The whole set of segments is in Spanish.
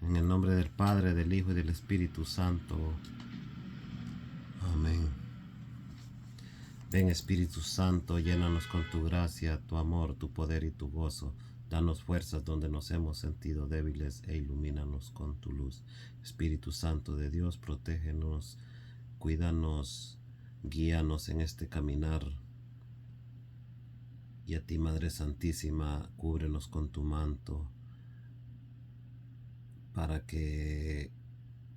En el nombre del Padre, del Hijo y del Espíritu Santo. Amén. Ven Espíritu Santo, llénanos con tu gracia, tu amor, tu poder y tu gozo. Danos fuerzas donde nos hemos sentido débiles e ilumínanos con tu luz. Espíritu Santo de Dios, protégenos, cuídanos, guíanos en este caminar. Y a ti, Madre Santísima, cúbrenos con tu manto para que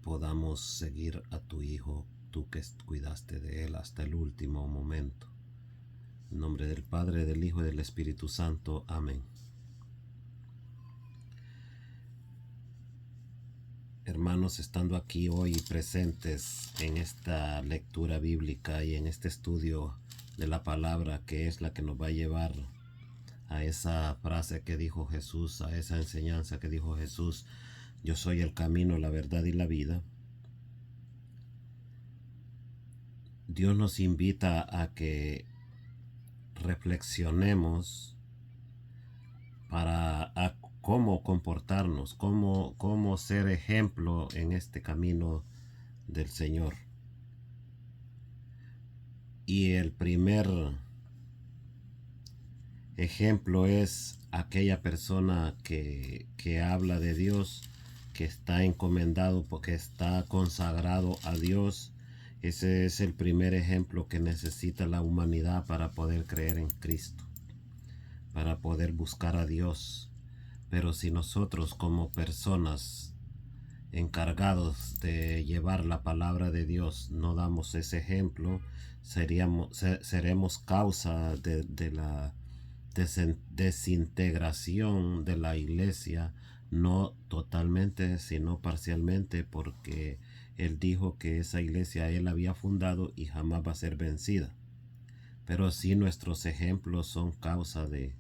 podamos seguir a tu Hijo, tú que cuidaste de Él hasta el último momento. En nombre del Padre, del Hijo y del Espíritu Santo. Amén. Hermanos, estando aquí hoy presentes en esta lectura bíblica y en este estudio de la palabra, que es la que nos va a llevar a esa frase que dijo Jesús, a esa enseñanza que dijo Jesús: yo soy el camino, la verdad y la vida. Dios nos invita a que reflexionemos para cómo comportarnos, cómo ser ejemplo en este camino del Señor. Y el primer ejemplo es aquella persona que habla de Dios, que está encomendado, porque está consagrado a Dios. Ese es el primer ejemplo que necesita la humanidad para poder creer en Cristo, para poder buscar a Dios. Pero si nosotros como personas encargados de llevar la palabra de Dios no damos ese ejemplo, seremos causa de la desintegración de la iglesia, no totalmente sino parcialmente, porque Él dijo que esa iglesia Él había fundado y jamás va a ser vencida. Pero sí nuestros ejemplos son causa de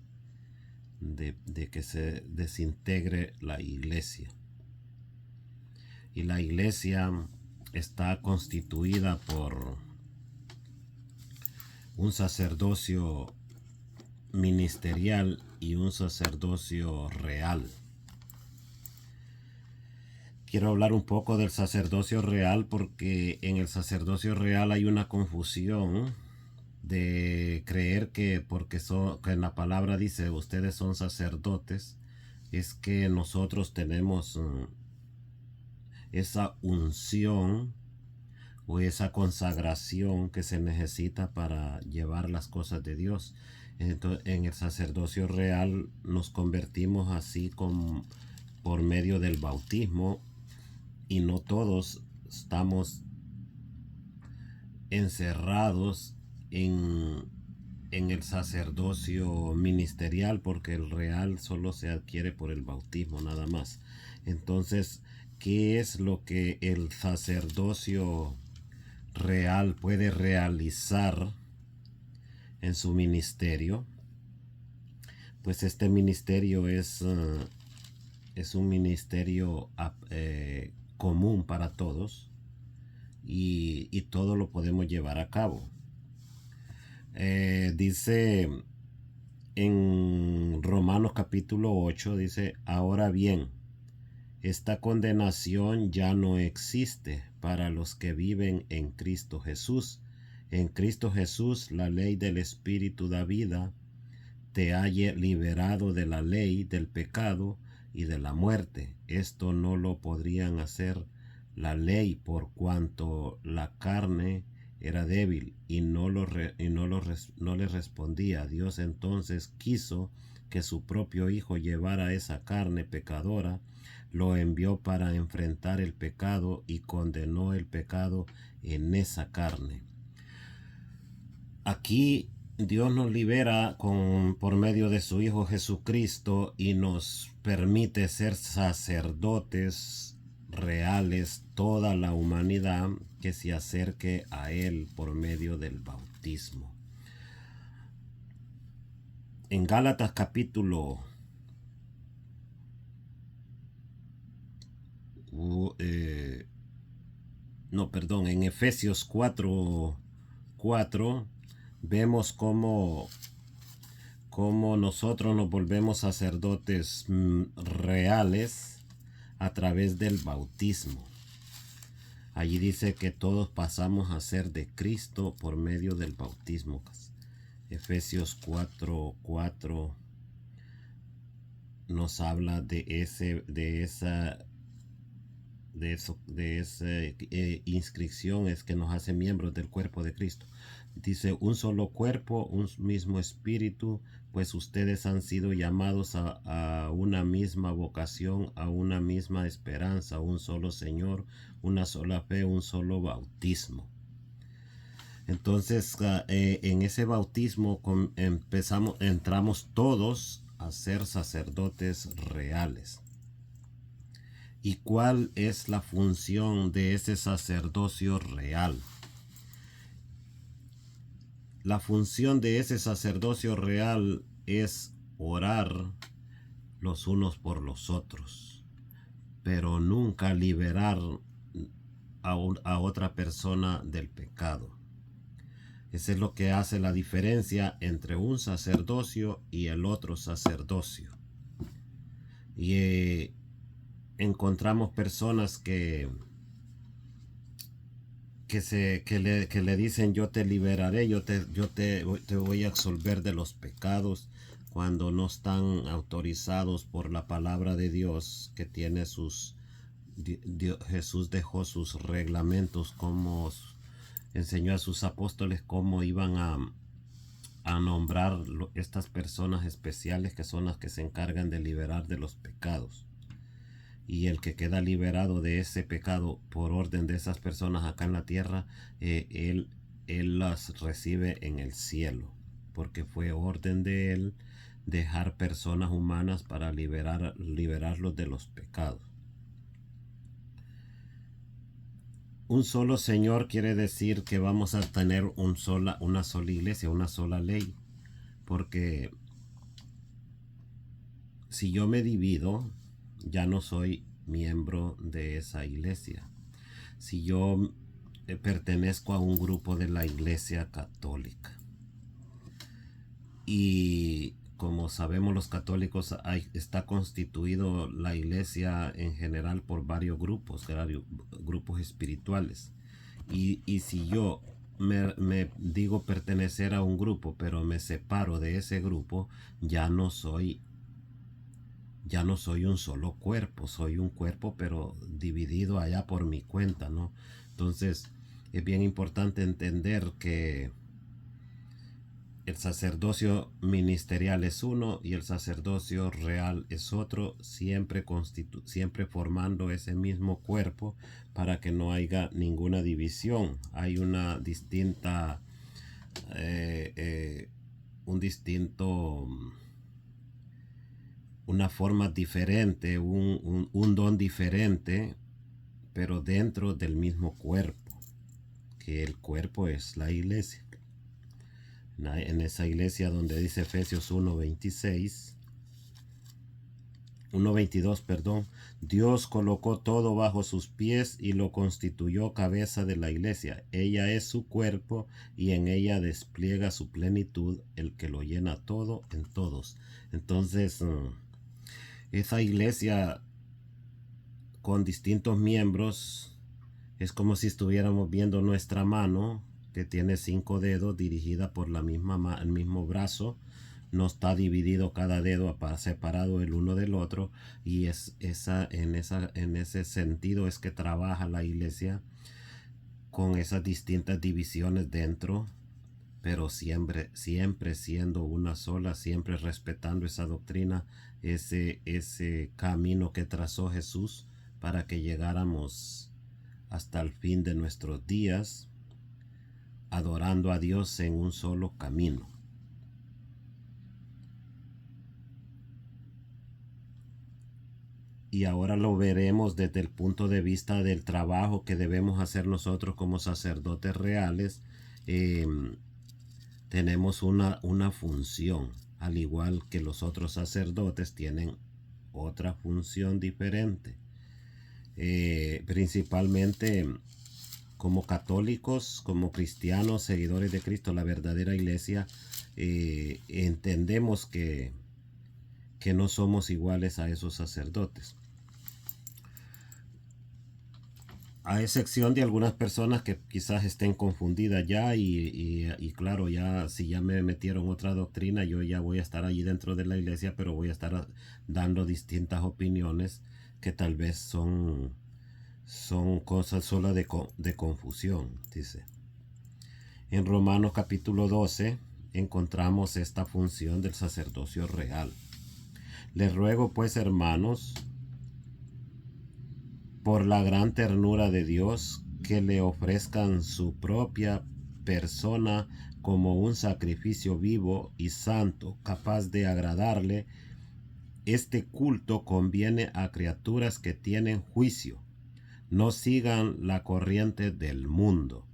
que se desintegre la iglesia. Y la iglesia está constituida por un sacerdocio ministerial y un sacerdocio real. Quiero hablar un poco del sacerdocio real, porque en el sacerdocio real hay una confusión de creer que porque que en la palabra dice ustedes son sacerdotes, es que nosotros tenemos esa unción o esa consagración que se necesita para llevar las cosas de Dios. Entonces, en el sacerdocio real nos convertimos así por medio del bautismo, y no todos estamos encerrados en el sacerdocio ministerial, porque el real solo se adquiere por el bautismo nada más. Entonces, ¿qué es lo que el sacerdocio real puede realizar en su ministerio? Pues este ministerio es un ministerio común para todos, y todo lo podemos llevar a cabo. Dice en Romanos capítulo 8, dice: ahora bien, esta condenación ya no existe para los que viven en Cristo Jesús. En Cristo Jesús la ley del Espíritu da vida, te haya liberado de la ley del pecado y de la muerte. Esto no lo podrían hacer la ley, por cuanto la carne era débil y no le respondía. Dios entonces quiso que su propio Hijo llevara esa carne pecadora, lo envió para enfrentar el pecado y condenó el pecado en esa carne. Aquí Dios nos libera por medio de su Hijo Jesucristo y nos permite ser sacerdotes reales, toda la humanidad que se acerque a Él por medio del bautismo. En Gálatas capítulo en Efesios 4:4 vemos cómo nosotros nos volvemos sacerdotes reales a través del bautismo. Allí dice que todos pasamos a ser de Cristo por medio del bautismo. Efesios 4:4 nos habla de esa inscripción, es que nos hace miembros del cuerpo de Cristo. Dice, un solo cuerpo, un mismo espíritu, pues ustedes han sido llamados a una misma vocación, a una misma esperanza, un solo Señor, una sola fe, un solo bautismo. Entonces, en ese bautismo entramos todos a ser sacerdotes reales. ¿Y cuál es la función de ese sacerdocio real? La función de ese sacerdocio real es orar los unos por los otros, pero nunca liberar a otra persona del pecado. Eso es lo que hace la diferencia entre un sacerdocio y el otro sacerdocio. Y encontramos personas que le dicen, yo te liberaré, yo te voy a absolver de los pecados, cuando no están autorizados por la palabra de Dios, que tiene Jesús dejó sus reglamentos, como enseñó a sus apóstoles cómo iban a nombrar estas personas especiales, que son las que se encargan de liberar de los pecados. Y el que queda liberado de ese pecado por orden de esas personas acá en la tierra, él las recibe en el cielo, porque fue orden de él dejar personas humanas para liberarlos de los pecados. Un solo Señor quiere decir que vamos a tener una sola iglesia, una sola ley, porque si yo me divido, ya no soy miembro de esa iglesia. Si yo pertenezco a un grupo de la Iglesia Católica, y como sabemos los católicos, está constituido la iglesia en general por varios grupos espirituales, y si yo me digo pertenecer a un grupo, pero me separo de ese grupo, ya no soy un solo cuerpo, soy un cuerpo pero dividido allá por mi cuenta, ¿no? Entonces es bien importante entender que el sacerdocio ministerial es uno y el sacerdocio real es otro, siempre formando ese mismo cuerpo, para que no haya ninguna división. Hay una distinta, una forma diferente, un don diferente, pero dentro del mismo cuerpo, que el cuerpo es la iglesia. En esa iglesia donde dice Efesios 1:22, perdón, Dios colocó todo bajo sus pies y lo constituyó cabeza de la iglesia. Ella es su cuerpo y en ella despliega su plenitud, el que lo llena todo en todos. Entonces, esa iglesia con distintos miembros es como si estuviéramos viendo nuestra mano, que tiene 5 dedos, dirigida por el mismo brazo. No está dividido cada dedo separado el uno del otro, y en ese sentido es que trabaja la iglesia, con esas distintas divisiones dentro, pero siempre siendo una sola, siempre respetando esa doctrina, ese camino que trazó Jesús para que llegáramos hasta el fin de nuestros días, adorando a Dios en un solo camino. Y ahora lo veremos desde el punto de vista del trabajo que debemos hacer nosotros como sacerdotes reales. Tenemos una función, al igual que los otros sacerdotes tienen otra función diferente. Principalmente como católicos, como cristianos, seguidores de Cristo, la verdadera iglesia, entendemos que no somos iguales a esos sacerdotes. A excepción de algunas personas que quizás estén confundidas ya y claro, ya si ya me metieron otra doctrina, yo ya voy a estar allí dentro de la iglesia, pero voy a estar dando distintas opiniones que tal vez son cosas solo de confusión, dice. En Romanos capítulo 12 encontramos esta función del sacerdocio real. Les ruego pues, hermanos, por la gran ternura de Dios, que le ofrezcan su propia persona como un sacrificio vivo y santo, capaz de agradarle. Este culto conviene a criaturas que tienen juicio. No sigan la corriente del mundo.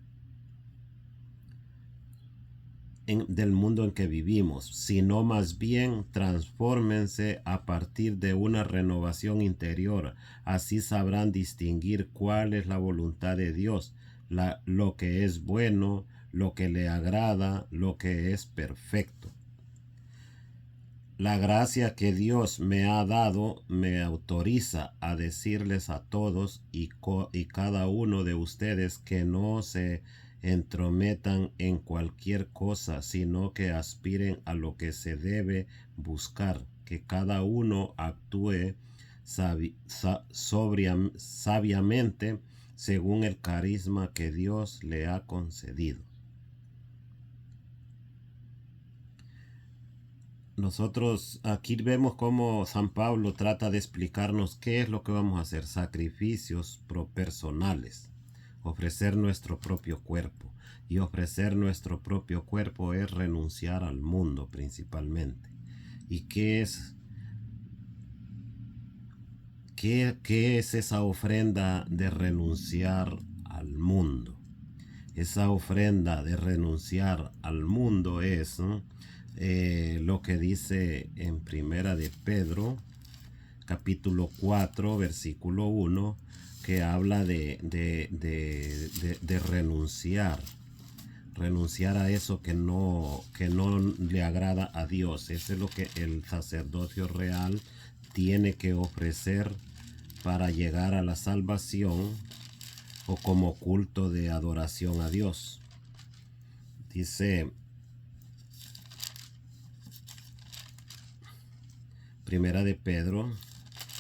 Del mundo en que vivimos, sino más bien transfórmense a partir de una renovación interior. Así sabrán distinguir cuál es la voluntad de Dios, lo que es bueno, lo que le agrada, lo que es perfecto. La gracia que Dios me ha dado me autoriza a decirles a todos y cada uno de ustedes que no se entrometan en cualquier cosa, sino que aspiren a lo que se debe buscar, que cada uno actúe sabiamente según el carisma que Dios le ha concedido. Nosotros aquí vemos cómo San Pablo trata de explicarnos qué es lo que vamos a hacer: sacrificios personales, ofrecer nuestro propio cuerpo. Y ofrecer nuestro propio cuerpo es renunciar al mundo principalmente. ¿Y qué es esa ofrenda de renunciar al mundo? Esa ofrenda de renunciar al mundo es lo que dice en Primera de Pedro, capítulo 4, versículo 1, que habla de renunciar a eso que no le agrada a Dios. Eso es lo que el sacerdocio real tiene que ofrecer para llegar a la salvación o como culto de adoración a Dios. Dice Primera de Pedro,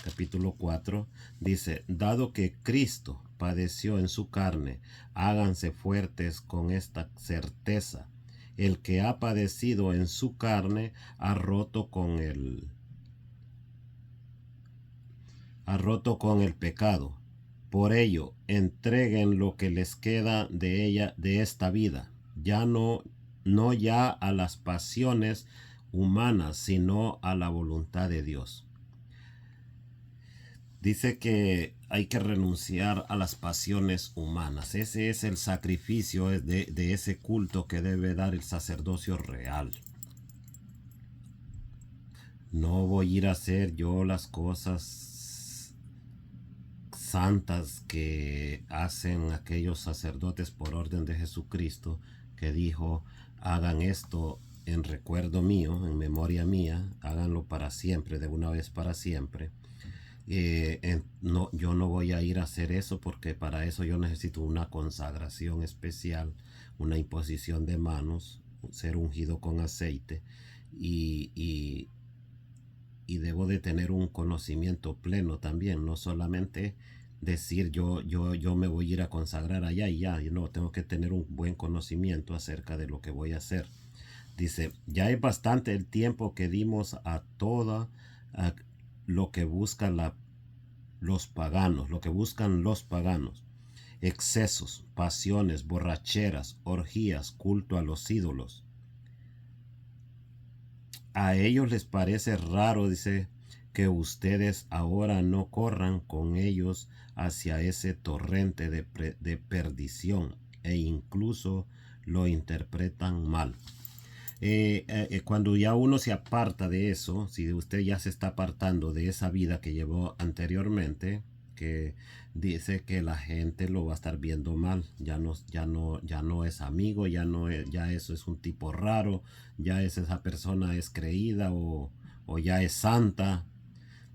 capítulo 4, dice: dado que Cristo padeció en su carne, háganse fuertes con esta certeza. El que ha padecido en su carne ha roto con el pecado. Por ello, entreguen lo que les queda de esta vida, no ya a las pasiones humanas, sino a la voluntad de Dios. Dice que hay que renunciar a las pasiones humanas. Ese es el sacrificio de ese culto que debe dar el sacerdocio real. No voy a ir a hacer yo las cosas santas que hacen aquellos sacerdotes por orden de Jesucristo, que dijo: hagan esto en recuerdo mío, en memoria mía, háganlo para siempre, de una vez para siempre. No, yo no voy a ir a hacer eso, porque para eso yo necesito una consagración especial, una imposición de manos, ser ungido con aceite, y debo de tener un conocimiento pleno también, no solamente decir yo me voy a ir a consagrar allá y ya. No, tengo que tener un buen conocimiento acerca de lo que voy a hacer. Dice: ya es bastante el tiempo que dimos a lo que buscan los paganos: excesos, pasiones, borracheras, orgías, culto a los ídolos. A ellos les parece raro, dice, que ustedes ahora no corran con ellos hacia ese torrente de perdición, e incluso lo interpretan mal. Cuando ya uno se aparta de eso, si usted ya se está apartando de esa vida que llevó anteriormente, que dice que la gente lo va a estar viendo mal, ya no es amigo, ya eso es un tipo raro, esa persona es creída o ya es santa.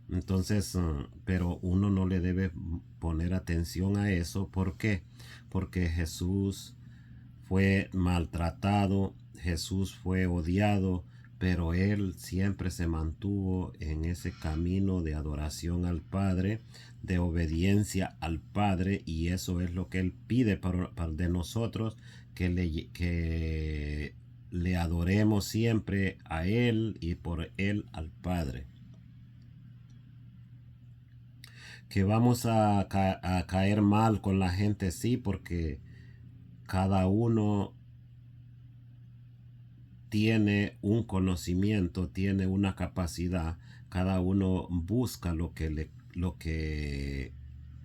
Entonces, pero uno no le debe poner atención a eso. ¿Por qué? Porque Jesús fue maltratado, Jesús fue odiado, pero él siempre se mantuvo en ese camino de adoración al Padre, de obediencia al Padre, y eso es lo que él pide de nosotros, que le adoremos siempre a él y por él al Padre. Que vamos a caer mal con la gente, sí, porque cada uno tiene un conocimiento, tiene una capacidad, cada uno busca lo que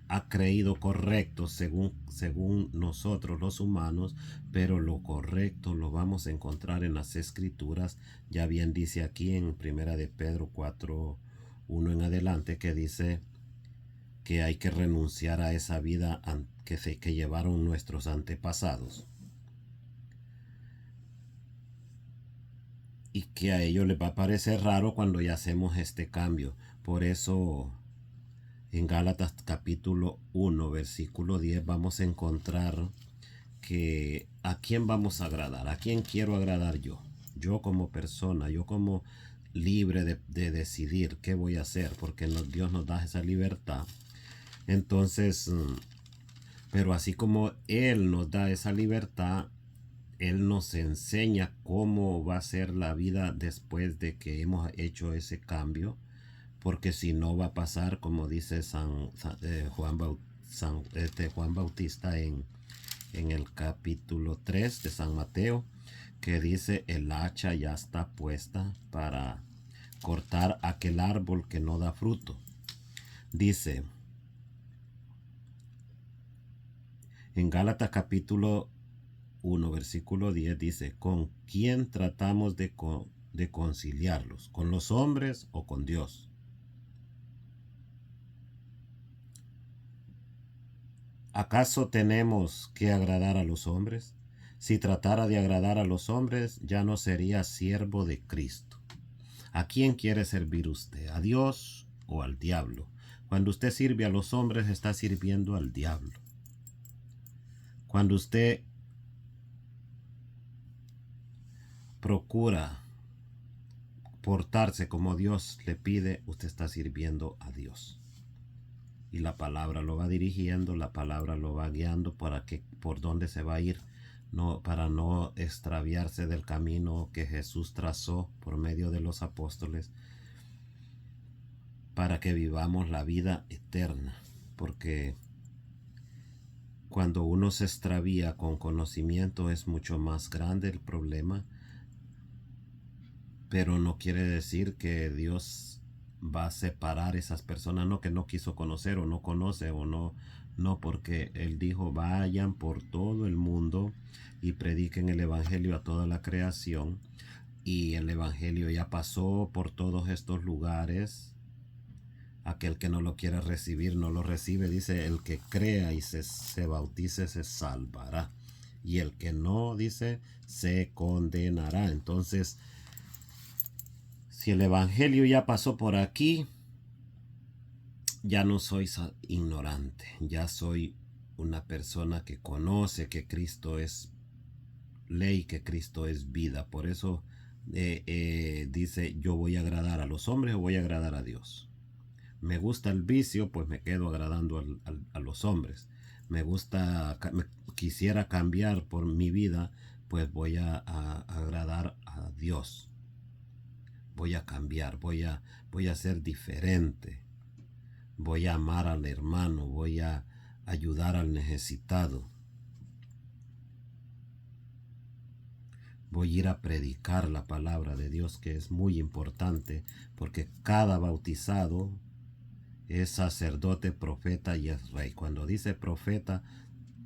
ha creído correcto según nosotros los humanos, pero lo correcto lo vamos a encontrar en las escrituras. Ya bien dice aquí en Primera de Pedro 4:1 en adelante, que dice que hay que renunciar a esa vida que llevaron nuestros antepasados, y que a ellos les va a parecer raro cuando ya hacemos este cambio. Por eso en Gálatas capítulo 1 versículo 10 vamos a encontrar que a quién vamos a agradar, a quién quiero agradar yo como persona, yo como libre de decidir qué voy a hacer, porque Dios nos da esa libertad. Entonces, pero así como Él nos da esa libertad, Él nos enseña cómo va a ser la vida después de que hemos hecho ese cambio, porque si no va a pasar como dice Juan Bautista en el capítulo 3 de San Mateo, que dice: el hacha ya está puesta para cortar aquel árbol que no da fruto. Dice en Gálatas capítulo 1 versículo 10, dice: ¿con quién tratamos de conciliarlos? ¿Con los hombres o con Dios? ¿Acaso tenemos que agradar a los hombres? Si tratara de agradar a los hombres, ya no sería siervo de Cristo. ¿A quién quiere servir usted? ¿A Dios o al diablo? Cuando usted sirve a los hombres, está sirviendo al diablo. Cuando usted procura portarse como Dios le pide, usted está sirviendo a Dios. Y la palabra lo va dirigiendo, la palabra lo va guiando por dónde se va a ir, para no extraviarse del camino que Jesús trazó por medio de los apóstoles, para que vivamos la vida eterna. Porque cuando uno se extravía con conocimiento es mucho más grande el problema, pero no quiere decir que Dios va a separar esas personas, no, que no quiso conocer o no conoce o no, porque Él dijo: vayan por todo el mundo y prediquen el evangelio a toda la creación. Y el evangelio ya pasó por todos estos lugares. Aquel que no lo quiera recibir no lo recibe. Dice: el que crea y se bautice se salvará, y el que no, dice, se condenará. Entonces, si el evangelio ya pasó por aquí, ya no soy ignorante, ya soy una persona que conoce que Cristo es ley, que Cristo es vida. Por eso dice: yo voy a agradar a los hombres o voy a agradar a Dios. Me gusta el vicio, pues me quedo agradando a los hombres. Quisiera cambiar por mi vida, pues voy a agradar a Dios. Voy a cambiar, voy a ser diferente. Voy a amar al hermano, voy a ayudar al necesitado. Voy a ir a predicar la palabra de Dios, que es muy importante, porque cada bautizado es sacerdote, profeta y es rey. Cuando dice profeta,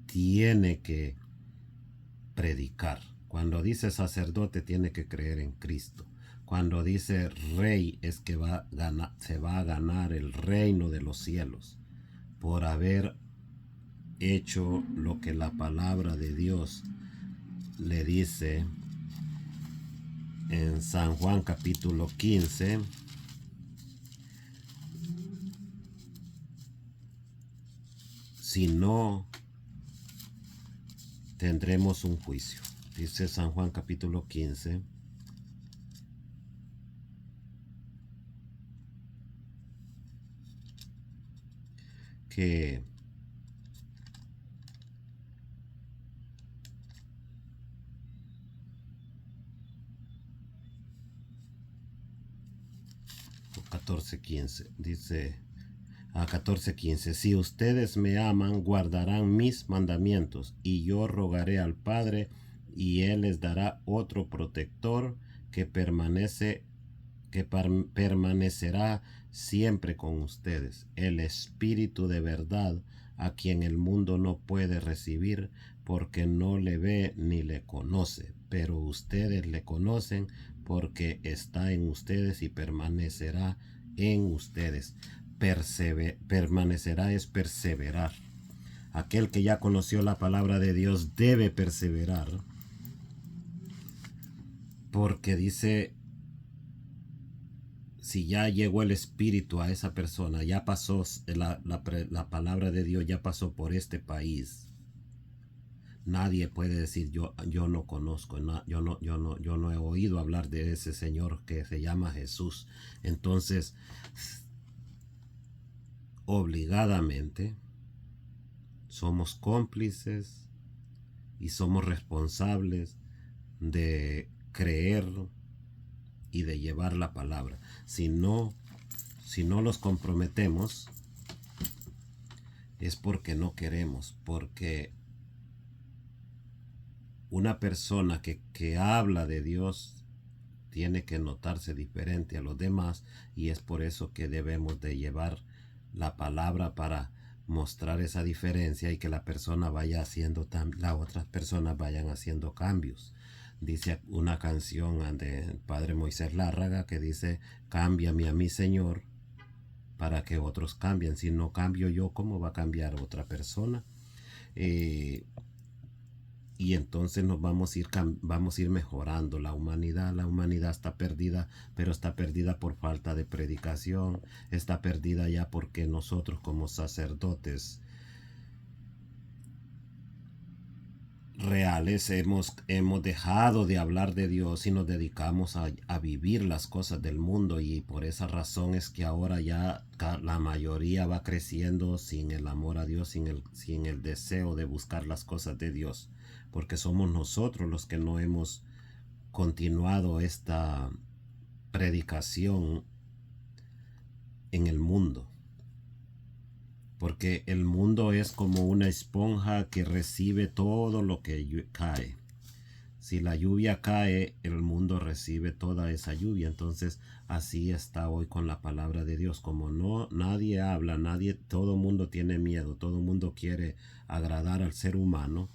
tiene que predicar. Cuando dice sacerdote, tiene que creer en Cristo. Cuando dice rey, es que se va a ganar el reino de los cielos por haber hecho lo que la palabra de Dios le dice en San Juan capítulo 15, si no, tendremos un juicio. Dice San Juan capítulo 15. Que o 14:15 dice a 14:15, si ustedes me aman, guardarán mis mandamientos, y yo rogaré al Padre, y Él les dará otro protector que permanecerá siempre con ustedes, el Espíritu de verdad, a quien el mundo no puede recibir porque no le ve ni le conoce, pero ustedes le conocen porque está en ustedes y permanecerá en ustedes. Permanecerá es perseverar. Aquel que ya conoció la palabra de Dios debe perseverar, porque dice, si ya llegó el Espíritu a esa persona, ya pasó la palabra de Dios, ya pasó por este país. Nadie puede decir yo no conozco, yo no he oído hablar de ese Señor que se llama Jesús. Entonces, obligadamente, somos cómplices y somos responsables de creer y de llevar la palabra. Si no los comprometemos, es porque no queremos, porque una persona que habla de Dios tiene que notarse diferente a los demás, y es por eso que debemos de llevar la palabra para mostrar esa diferencia y que la persona vaya haciendo, las otras personas vayan haciendo cambios. Dice una canción del padre Moisés Lárraga que dice, cámbiame a mí, Señor, para que otros cambien. Si no cambio yo, ¿cómo va a cambiar otra persona? Y entonces nos vamos a ir mejorando. La humanidad está perdida, pero está perdida por falta de predicación, está perdida ya porque nosotros como sacerdotes reales hemos dejado de hablar de Dios y nos dedicamos a vivir las cosas del mundo, y por esa razón es que ahora ya la mayoría va creciendo sin el amor a Dios, sin el deseo de buscar las cosas de Dios, porque somos nosotros los que no hemos continuado esta predicación en el mundo. Porque el mundo es como una esponja que recibe todo lo que cae. Si la lluvia cae, el mundo recibe toda esa lluvia. Entonces así está hoy con la palabra de Dios. Como nadie habla, todo el mundo tiene miedo, todo el mundo quiere agradar al ser humano.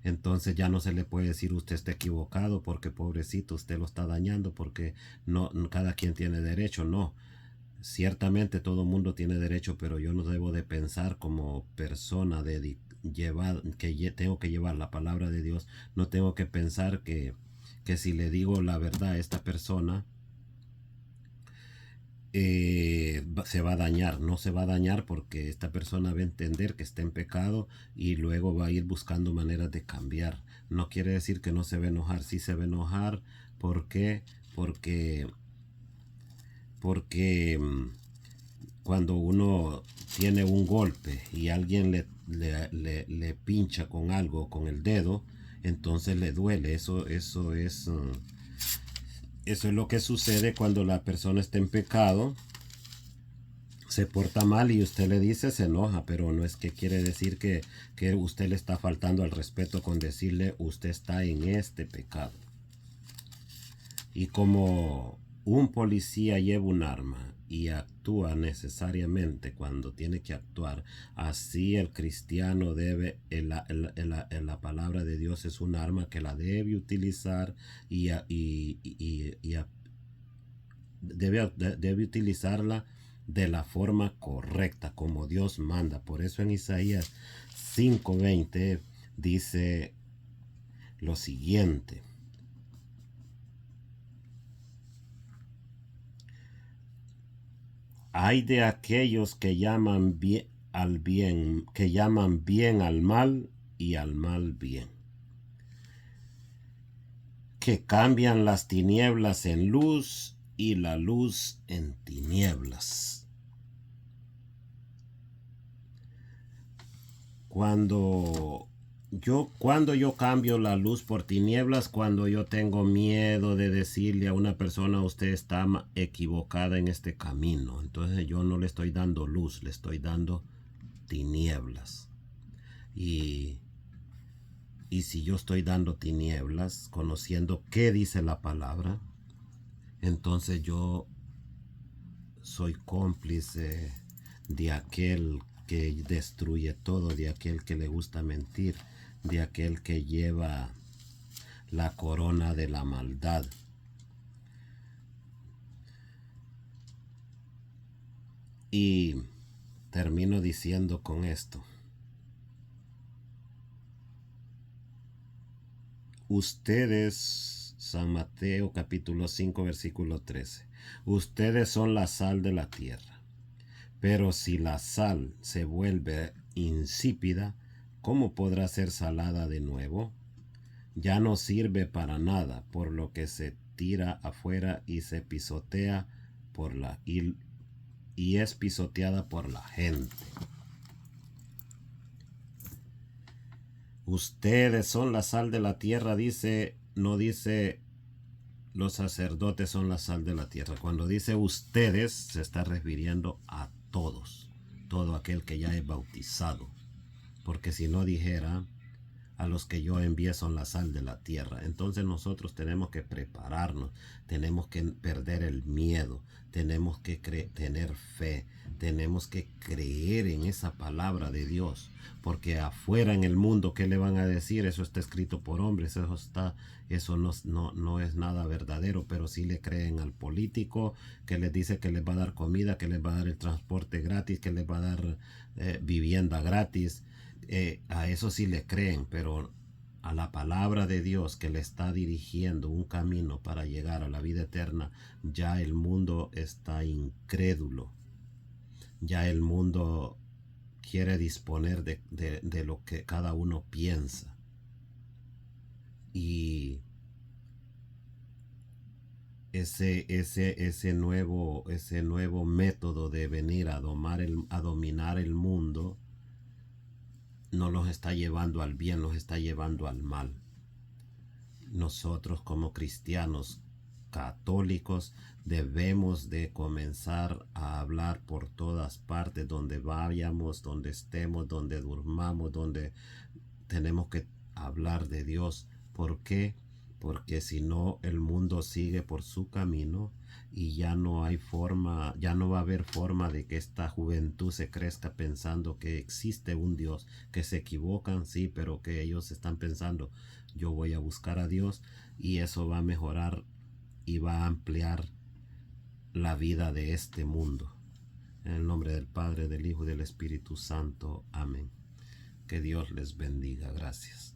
Entonces ya no se le puede decir usted está equivocado porque pobrecito usted lo está dañando, porque no cada quien tiene derecho. No, ciertamente todo el mundo tiene derecho, pero yo no debo de pensar como persona de que tengo que llevar la palabra de Dios. No tengo que pensar que si le digo la verdad a esta persona, se va a dañar. No se va a dañar, porque esta persona va a entender que está en pecado y luego va a ir buscando maneras de cambiar. No quiere decir que no se va a enojar. Sí se va a enojar. ¿Por qué? Porque cuando uno tiene un golpe y alguien le pincha con algo, con el dedo, entonces le duele. Eso es lo que sucede cuando la persona está en pecado, se porta mal y usted le dice, se enoja, pero no es que quiere decir que usted le está faltando al respeto con decirle usted está en este pecado. Y como un policía lleva un arma y actúa necesariamente cuando tiene que actuar, así el cristiano debe, la palabra de Dios es un arma que la debe utilizar debe utilizarla de la forma correcta, como Dios manda. Por eso en Isaías 5:20 dice lo siguiente: hay de aquellos que llaman al bien, que llaman bien al mal y al mal bien, que cambian las tinieblas en luz y la luz en tinieblas. Cuando yo cambio la luz por tinieblas, cuando yo tengo miedo de decirle a una persona, usted está equivocada en este camino, entonces yo no le estoy dando luz, le estoy dando tinieblas. Y si yo estoy dando tinieblas, conociendo qué dice la palabra, entonces yo soy cómplice de aquel que destruye todo, de aquel que le gusta mentir, de aquel que lleva la corona de la maldad. Y termino diciendo con esto: ustedes, San Mateo capítulo 5 versículo 13, ustedes son la sal de la tierra. Pero si la sal se vuelve insípida, ¿cómo podrá ser salada de nuevo? Ya no sirve para nada, por lo que se tira afuera y se pisotea y es pisoteada por la gente. Ustedes son la sal de la tierra, dice, no dice los sacerdotes son la sal de la tierra. Cuando dice ustedes, se está refiriendo a todos, todo aquel que ya es bautizado. Porque si no dijera, a los que yo envié son la sal de la tierra. Entonces nosotros tenemos que prepararnos, tenemos que perder el miedo, tenemos que tener fe, tenemos que creer en esa palabra de Dios. Porque afuera en el mundo, ¿qué le van a decir? Eso está escrito por hombres, eso no es nada verdadero, pero sí le creen al político que les dice que les va a dar comida, que les va a dar el transporte gratis, que les va a dar vivienda gratis. A eso sí le creen, pero a la palabra de Dios que le está dirigiendo un camino para llegar a la vida eterna, ya el mundo está incrédulo. Ya el mundo quiere disponer de lo que cada uno piensa. Y ese nuevo método de venir a dominar el mundo no los está llevando al bien, los está llevando al mal. Nosotros como cristianos católicos debemos de comenzar a hablar por todas partes, donde vayamos, donde estemos, donde durmamos, donde tenemos que hablar de Dios. ¿Por qué? Porque si no, el mundo sigue por su camino y ya no va a haber forma de que esta juventud se crezca pensando que existe un Dios, que se equivocan, sí, pero que ellos están pensando, yo voy a buscar a Dios, y eso va a mejorar y va a ampliar la vida de este mundo. En el nombre del Padre, del Hijo y del Espíritu Santo. Amén. Que Dios les bendiga. Gracias.